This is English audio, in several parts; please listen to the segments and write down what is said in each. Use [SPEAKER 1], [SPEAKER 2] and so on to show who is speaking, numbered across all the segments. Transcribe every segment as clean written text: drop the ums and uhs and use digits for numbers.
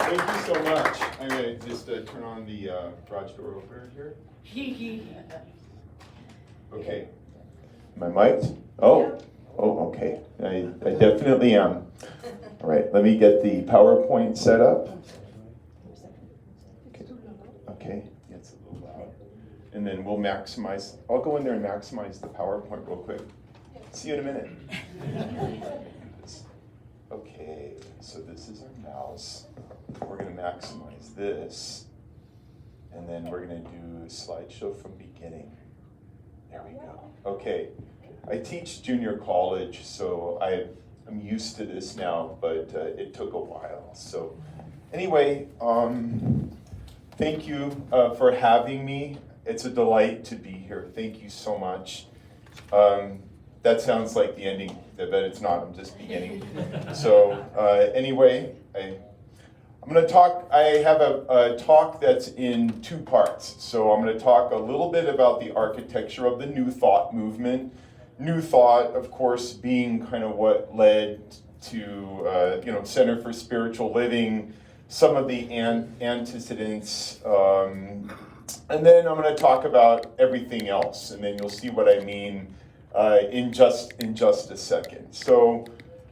[SPEAKER 1] Thank you so much. I'm going to just turn on the garage door opener here. Okay. Am I mic'd? Oh, okay. I definitely am. All right, let me get the PowerPoint set up. Okay, it's a little loud. And then we'll maximize, I'll go in there and maximize the PowerPoint real quick. See you in a minute. Okay, so this is our mouse. We're going to maximize this. And then we're going to do slideshow from beginning. There we go. Okay, I teach junior college, so I'm used to this now, but it took a while. So anyway, thank you for having me. It's a delight to be here. Thank you so much. That sounds like the ending, but it's not. I'm just beginning. So anyway, I'm going to talk. I have a talk that's in two parts. So I'm going to talk a little bit about the architecture of the New Thought movement. New Thought, of course, being kind of what led to Center for Spiritual Living, some of the antecedents, and then I'm going to talk about everything else, and then you'll see what I mean in just a second. So,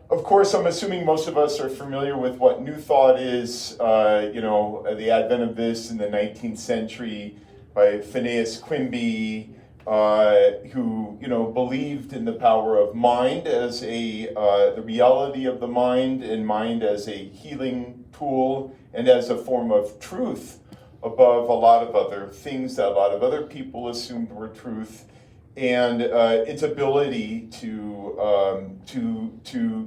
[SPEAKER 1] of course, I'm assuming most of us are familiar with what New Thought is. The advent of this in the 19th century by Phineas Quimby, who believed in the power of mind as the reality of the mind, and mind as a healing tool and as a form of truth above a lot of other things that a lot of other people assumed were truth, and its ability to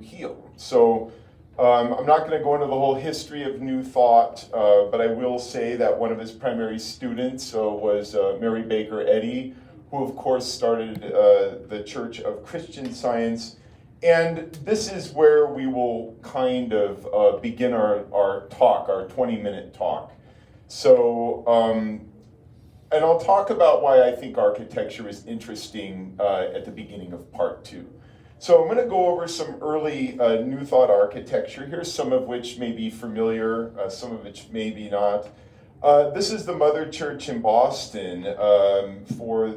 [SPEAKER 1] heal. So I'm not going to go into the whole history of New Thought, but I will say that one of his primary students was Mary Baker Eddy, who of course started the Church of Christian Science. And this is where we will kind of begin our talk, our 20-minute talk. So, and I'll talk about why I think architecture is interesting at the beginning of part 2. So I'm going to go over some early New Thought architecture. Here's some of which may be familiar, some of which maybe not. This is the Mother Church in Boston for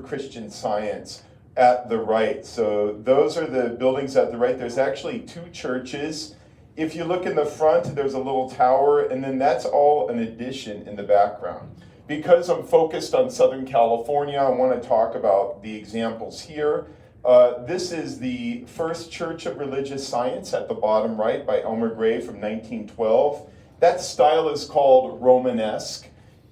[SPEAKER 1] Christian Science at the right. So those are the buildings at the right. There's actually 2 churches. If you look in the front, there's a little tower, and then that's all an addition in the background. Because I'm focused on Southern California, I want to talk about the examples here. This is the First Church of Religious Science at the bottom right by Elmer Gray from 1912. That style is called Romanesque.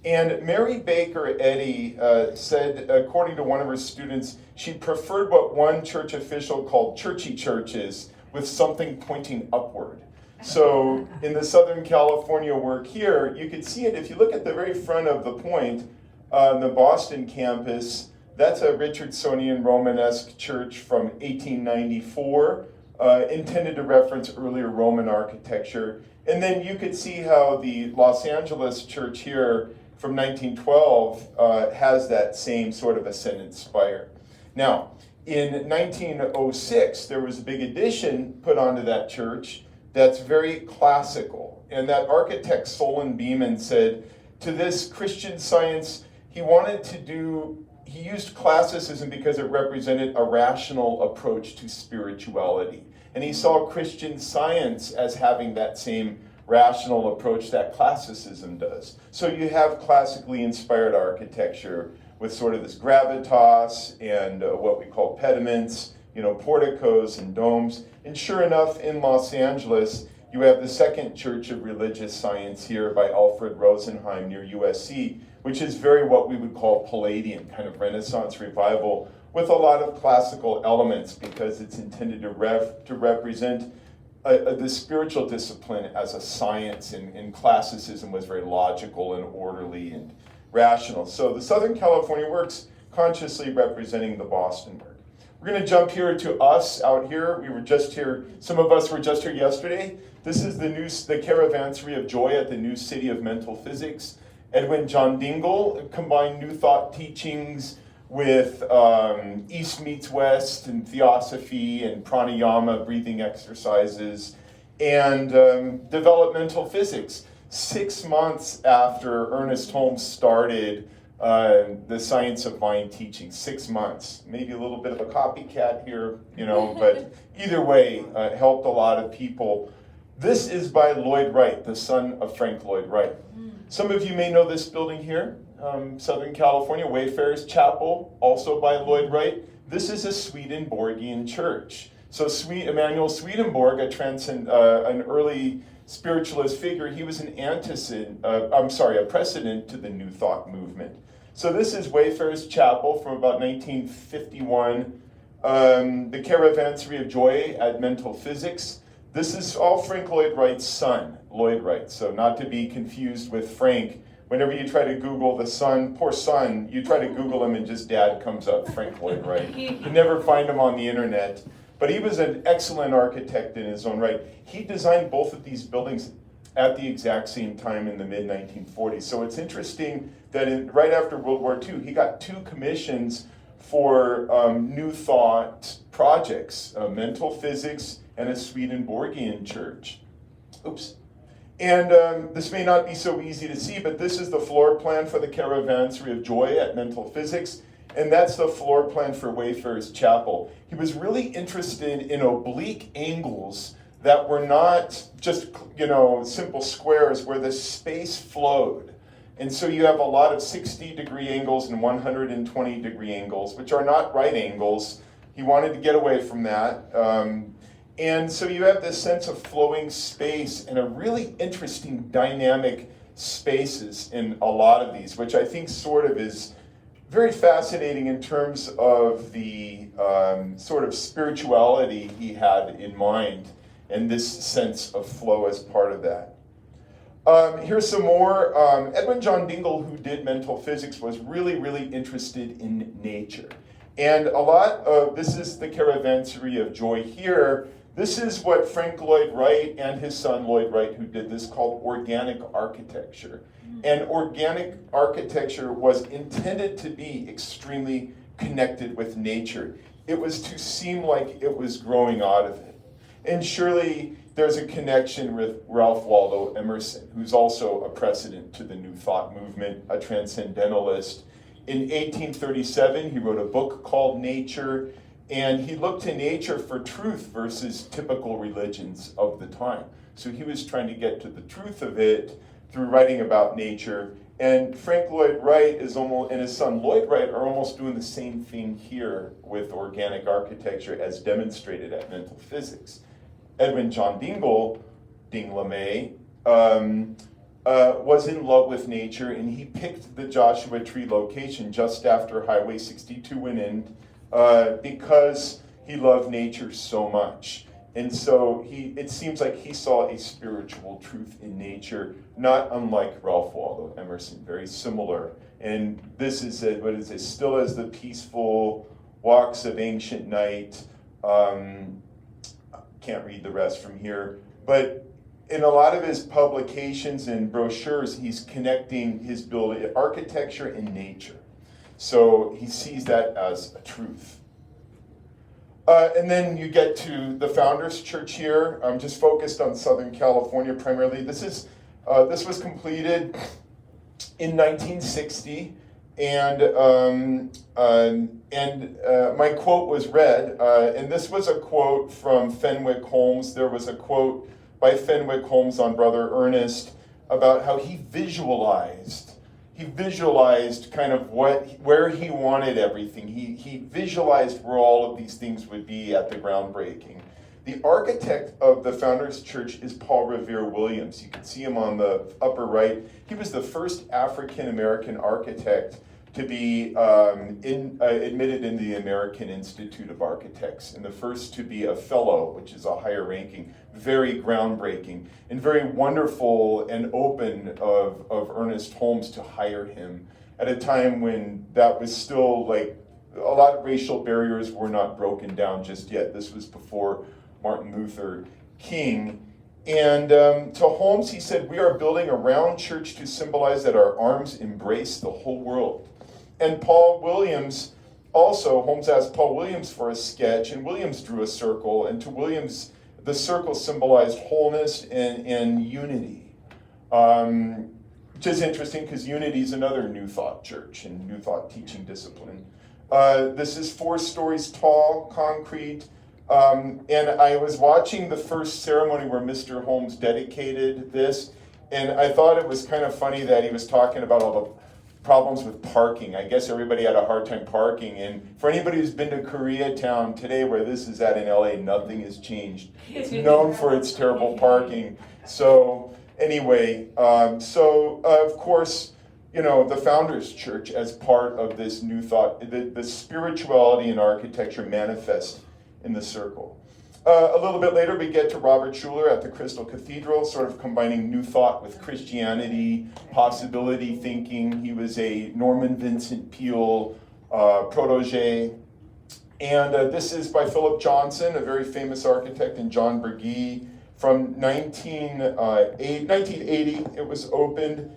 [SPEAKER 1] And Mary Baker Eddy said, according to one of her students, she preferred what one church official called churchy churches with something pointing upward. So in the Southern California work here, you can see it if you look at the very front of the point on the Boston campus. That's a Richardsonian Romanesque church from 1894, intended to reference earlier Roman architecture. And then you could see how the Los Angeles church here from 1912 has that same sort of ascendant spire. Now, in 1906, there was a big addition put onto that church that's very classical. And that architect Solon Beeman said to this Christian Science, he used classicism because it represented a rational approach to spirituality. And he saw Christian Science as having that same rational approach that classicism does. So you have classically inspired architecture with sort of this gravitas and what we call pediments, porticos and domes. And sure enough, in Los Angeles, you have the Second Church of Religious Science here by Alfred Rosenheim near USC, which is very what we would call Palladian, kind of Renaissance revival, with a lot of classical elements because it's intended to represent the spiritual discipline as a science, and classicism was very logical and orderly and rational. So the Southern California work's consciously representing the Boston work. We're going to jump here to us out here. We were just here, some of us were just here yesterday. This is the Caravansary of Joy at the New City of Mental Physics. Edwin John Dingle combined New Thought teachings with East meets West and theosophy and pranayama, breathing exercises. and developmental physics. 6 months after Ernest Holmes started the science of mind teaching, 6 months. Maybe a little bit of a copycat here, but either way, helped a lot of people. This is by Lloyd Wright, the son of Frank Lloyd Wright. Some of you may know this building here, Southern California, Wayfarers Chapel, also by Lloyd Wright. This is a Swedenborgian church. So Emanuel Swedenborg, an early spiritualist figure, he was a precedent to the New Thought movement. So this is Wayfarers Chapel from about 1951. The Caravansary of Joy at Mental Physics. This is all Frank Lloyd Wright's son, Lloyd Wright. So not to be confused with Frank. Whenever you try to Google the son, poor son, you try to Google him and just dad comes up, Frank Lloyd Wright. You never find him on the internet. But he was an excellent architect in his own right. He designed both of these buildings at the exact same time in the mid-1940s. So it's interesting that right after World War II, he got 2 commissions for New Thought projects, mental physics and a Swedenborgian church. Oops. And this may not be so easy to see, but this is the floor plan for the Caravansary of Joy at Mental Physics, and that's the floor plan for Wayfarers Chapel. He was really interested in oblique angles that were not just, simple squares where the space flowed. And so you have a lot of 60-degree angles and 120-degree angles, which are not right angles. He wanted to get away from that. And so you have this sense of flowing space and a really interesting dynamic spaces in a lot of these, which I think sort of is very fascinating in terms of the sort of spirituality he had in mind and this sense of flow as part of that. Here's some more. Edwin John Dingle, who did mental physics, was really, really interested in nature. And a lot of, this is the Caravansary of Joy here. This is what Frank Lloyd Wright and his son Lloyd Wright, who did this, called organic architecture. And organic architecture was intended to be extremely connected with nature. It was to seem like it was growing out of it. And surely there's a connection with Ralph Waldo Emerson, who's also a precedent to the New Thought movement, a transcendentalist. In 1837, he wrote a book called Nature, and he looked to nature for truth versus typical religions of the time. So he was trying to get to the truth of it through writing about nature. And Frank Lloyd Wright and his son Lloyd Wright are almost doing the same thing here with organic architecture as demonstrated at Mental Physics. Edwin John Dingle, Dinglame, was in love with nature, and he picked the Joshua Tree location just after Highway 62 went in because he loved nature so much. And so it seems like he saw a spiritual truth in nature, not unlike Ralph Waldo Emerson, very similar. And this is still as the peaceful walks of ancient night. Can't read the rest from here, but in a lot of his publications and brochures, he's connecting his building architecture and nature. So he sees that as a truth. And then you get to the Founders Church here. I'm just focused on Southern California primarily. This was completed in 1960, and my quote was read, and this was a quote from Fenwick Holmes. There was a quote by Fenwick Holmes on Brother Ernest about how he visualized kind of where he wanted everything. He visualized where all of these things would be at the groundbreaking. The architect of the Founders Church is Paul Revere Williams. You can see him on the upper right. He was the first African-American architect to be admitted in the American Institute of Architects, and the first to be a fellow, which is a higher ranking. Very groundbreaking and very wonderful and open of Ernest Holmes to hire him at a time when that was still like a lot of racial barriers were not broken down just yet. This was before Martin Luther King. And to Holmes, he said, "We are building a round church to symbolize that our arms embrace the whole world." And Paul Williams, also, Holmes asked Paul Williams for a sketch, and Williams drew a circle, and to Williams, the circle symbolized wholeness and unity. Which is interesting because unity is another New Thought church and New Thought teaching discipline. This is 4 stories tall, concrete. And I was watching the first ceremony where Mr. Holmes dedicated this, and I thought it was kind of funny that he was talking about all the problems with parking. I guess everybody had a hard time parking, and for anybody who's been to Koreatown today, where this is at in LA, nothing has changed. It's known for its terrible parking. So anyway, of course, you know, the Founders Church as part of this New Thought, the spirituality and architecture manifest in the circle. A little bit later, we get to Robert Schuller at the Crystal Cathedral, sort of combining New Thought with Christianity, possibility thinking. He was a Norman Vincent Peale protege. And this is by Philip Johnson, a very famous architect, and John Berge. From 1980, it was opened.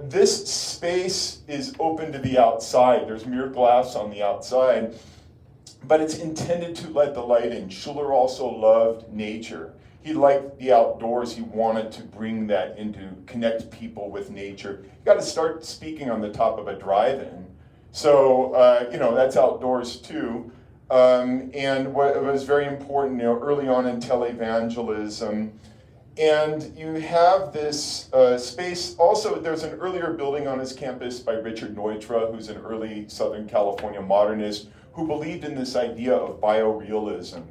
[SPEAKER 1] This space is open to the outside. There's mirror glass on the outside, but it's intended to let the light in. Schuller also loved nature. He liked the outdoors. He wanted to bring that into, connect people with nature. You got to start speaking on the top of a drive-in. So, you know, that's outdoors too. And what was very important, you know, early on in televangelism. And you have this space. Also, there's an earlier building on his campus by Richard Neutra, who's an early Southern California modernist, who believed in this idea of biorealism.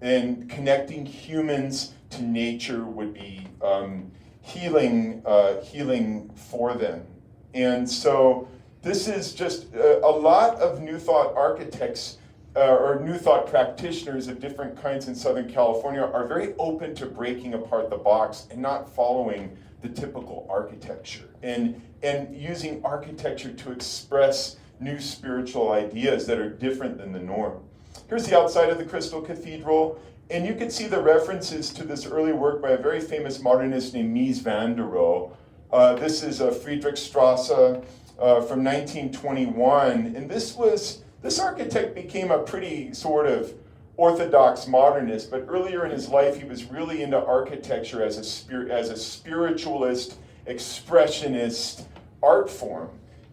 [SPEAKER 1] And connecting humans to nature would be healing for them. And so this is just a lot of New Thought architects or New Thought practitioners of different kinds in Southern California are very open to breaking apart the box and not following the typical architecture and using architecture to express new spiritual ideas that are different than the norm. Here's the outside of the Crystal Cathedral, and you can see the references to this early work by a very famous modernist named Mies van der Rohe. This is a Friedrichstrasse from 1921, and this architect became a pretty sort of orthodox modernist, but earlier in his life he was really into architecture as a spiritualist, expressionist art form.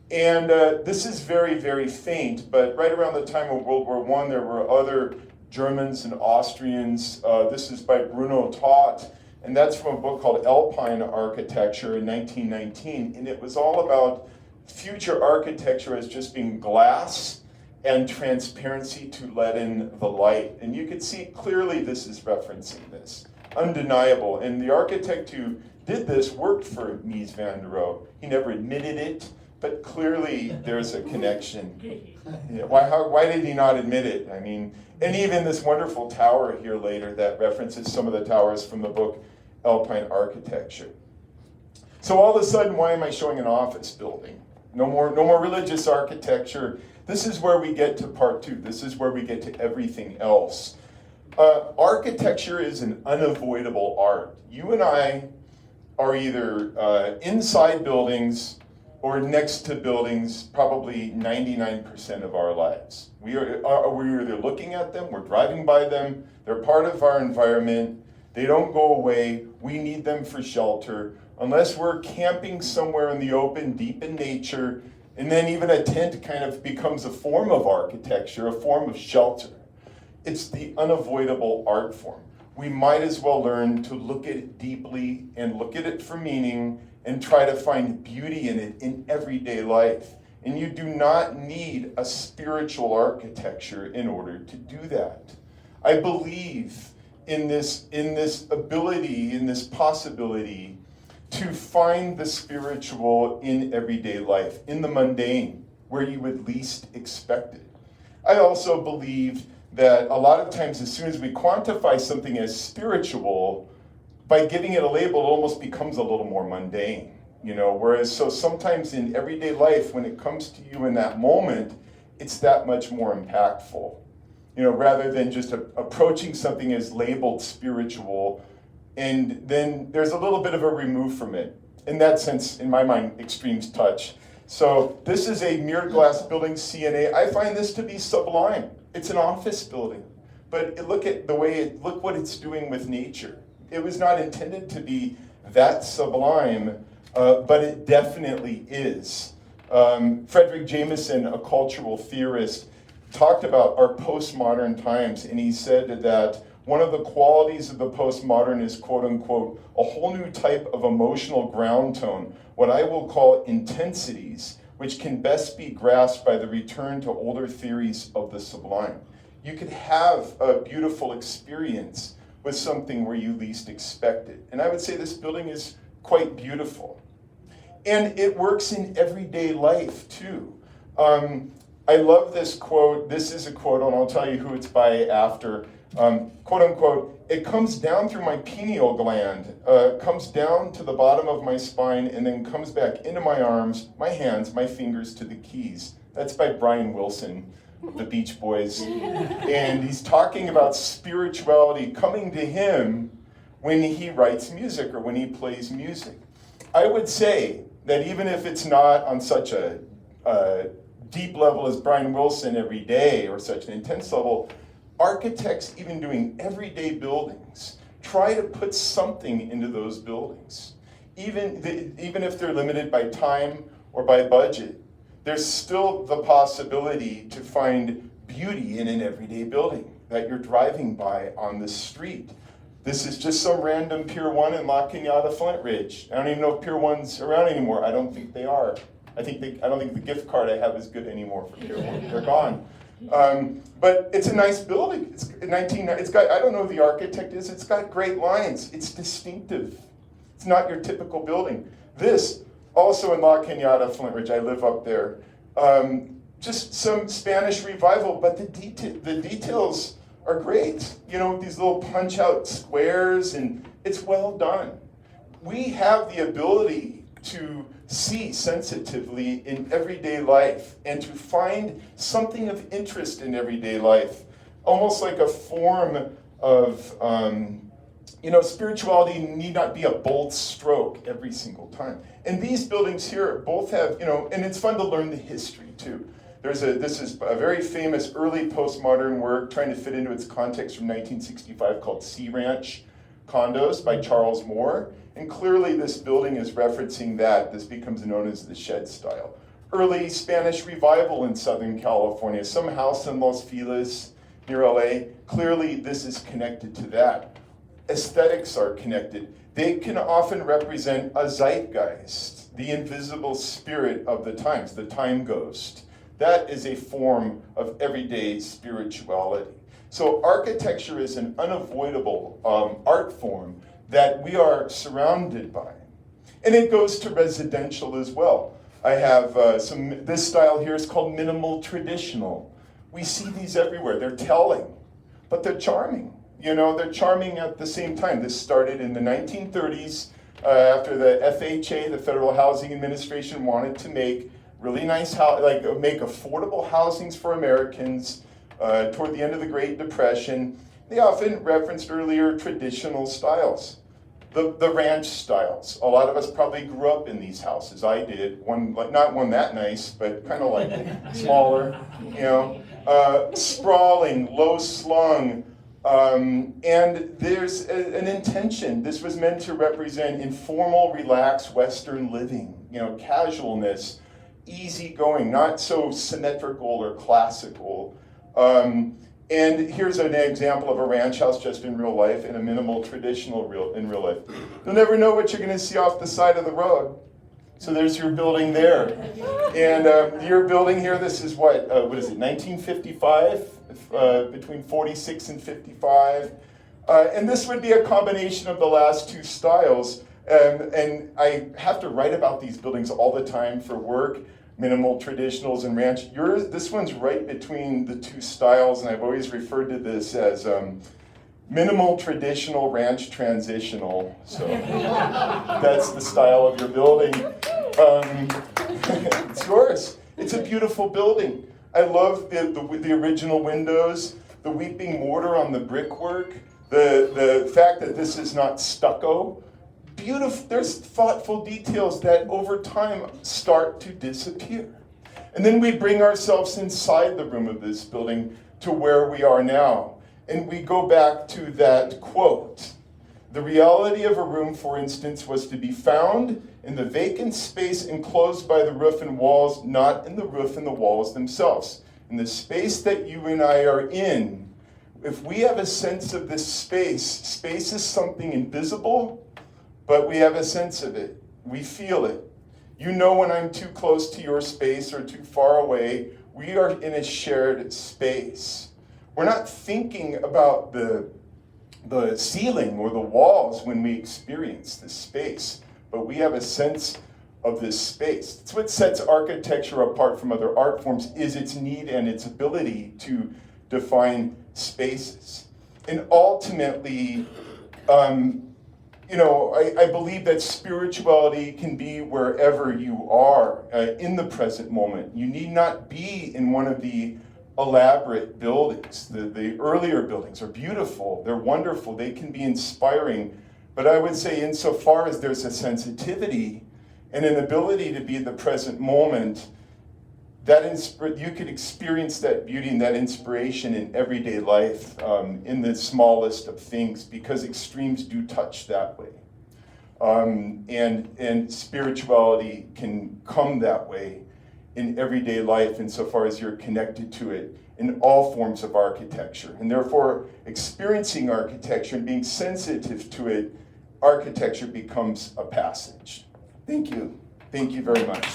[SPEAKER 1] And this is very, very faint, but right around the time of World War I, there were other Germans and Austrians. This is by Bruno Taut, and that's from a book called Alpine Architecture in 1919, and it was all about future architecture as just being glass and transparency to let in the light. And you can see clearly this is referencing this, undeniable. And the architect who did this worked for Mies van der Rohe. He never admitted it, but clearly there's a connection. Yeah, why did he not admit it? I mean, and even this wonderful tower here later that references some of the towers from the book Alpine Architecture. So all of a sudden, why am I showing an office building? No more religious architecture. This is where we get to part 2. This is where we get to everything else. Architecture is an unavoidable art. You and I are either inside buildings or next to buildings probably 99% of our lives. We're either looking at them, we're driving by them, they're part of our environment, they don't go away, we need them for shelter. Unless we're camping somewhere in the open, deep in nature, and then even a tent kind of becomes a form of architecture, a form of shelter. It's the unavoidable art form. We might as well learn to look at it deeply and look at it for meaning and try to find beauty in it in everyday life. And you do not need a spiritual architecture in order to do that. I believe in this ability, in this possibility to find the spiritual in everyday life, in the mundane, where you would least expect it. I also believe that a lot of times as soon as we quantify something as spiritual, by giving it a label, it almost becomes a little more mundane, you know, whereas so sometimes in everyday life, when it comes to you in that moment, it's that much more impactful, you know, rather than just approaching something as labeled spiritual, and then there's a little bit of a remove from it. In that sense, in my mind, extremes touch. So this is a mirrored glass building, CNA. I find this to be sublime. It's an office building. but look what it's doing with nature. It was not intended to be that sublime, but it definitely is. Frederick Jameson, a cultural theorist, talked about our postmodern times, and he said that one of the qualities of the postmodern is, quote unquote, a whole new type of emotional ground tone, what I will call intensities, which can best be grasped by the return to older theories of the sublime. You could have a beautiful experience with something where you least expect it. And I would say this building is quite beautiful. And it works in everyday life, too. I love this quote. This is a quote, and I'll tell you who it's by after. Quote unquote, it comes down through my pineal gland, comes down to the bottom of my spine, and then comes back into my arms, my hands, my fingers to the keys. That's by Brian Wilson, the Beach Boys. And he's talking about spirituality coming to him when he writes music or when he plays music. I would say that even if it's not on such a deep level as Brian Wilson every day or such an intense level, architects even doing everyday buildings try to put something into those buildings. Even if they're limited by time or by budget, there's still the possibility to find beauty in an everyday building that you're driving by on the street. This is just some random Pier 1 in La Cañada, Flint Ridge. I don't even know if Pier 1's around anymore. I don't think they are. I don't think the gift card I have is good anymore for Pier 1. They're gone. But it's a nice building. It's got, I don't know who the architect is. It's got great lines. It's distinctive. It's not your typical building. This, also in La Cañada, Flint Ridge, I live up there. Just some Spanish revival, but the details are great. You know, these little punch-out squares, and it's well done. We have the ability to see sensitively in everyday life and to find something of interest in everyday life, almost like a form of, spirituality need not be a bold stroke every single time. And these buildings here both have, and it's fun to learn the history too. This is a very famous early postmodern work trying to fit into its context from 1965 called Sea Ranch Condos by Charles Moore. And clearly this building is referencing that. This becomes known as the shed style. Early Spanish revival in Southern California, some house in Los Feliz near LA. Clearly this is connected to that. Aesthetics are connected. They can often represent a zeitgeist, the invisible spirit of the times, the time ghost. That is a form of everyday spirituality. So architecture is an unavoidable art form that we are surrounded by. And it goes to residential as well. I have this style here is called minimal traditional. We see these everywhere. They're telling, but they're charming. They're charming at the same time. This started in the 1930s after the FHA, the Federal Housing Administration, wanted to make really nice make affordable housings for Americans toward the end of the Great Depression. They often referenced earlier traditional styles, the ranch styles. A lot of us probably grew up in these houses. I did. Not one that nice, but kind of like smaller, sprawling, low slung. And there's an intention. This was meant to represent informal, relaxed Western living, casualness, easygoing, not so symmetrical or classical. And here's an example of a ranch house just in real life and a minimal traditional in real life. You'll never know what you're going to see off the side of the road. So there's your building there. And your building here, this is what is it, 1955? Between 46 and 55. And this would be a combination of the last two styles. And I have to write about these buildings all the time for work, minimal traditionals and ranch. This one's right between the two styles, and I've always referred to this as minimal traditional ranch transitional. So that's the style of your building. It's yours. It's a beautiful building. I love the original windows, the weeping mortar on the brickwork, the fact that this is not stucco. Beautiful, there's thoughtful details that over time start to disappear. And then we bring ourselves inside the room of this building to where we are now. And we go back to that quote. The reality of a room, for instance, was to be found in the vacant space enclosed by the roof and walls, not in the roof and the walls themselves. In the space that you and I are in, if we have a sense of this space, space is something invisible, but we have a sense of it. We feel it. You know when I'm too close to your space or too far away. We are in a shared space. We're not thinking about the ceiling or the walls when we experience this space, but we have a sense of this space. It's what sets architecture apart from other art forms, is its need and its ability to define spaces. And ultimately, I believe that spirituality can be wherever you are in the present moment. You need not be in one of the elaborate buildings. The earlier buildings are beautiful, they're wonderful, they can be inspiring. But I would say insofar as there's a sensitivity and an ability to be in the present moment, you could experience that beauty and that inspiration in everyday life, in the smallest of things, because extremes do touch that way. And spirituality can come that way in everyday life insofar as you're connected to it in all forms of architecture. And therefore, experiencing architecture and being sensitive to it, architecture becomes a passage. Thank you. Thank you very much.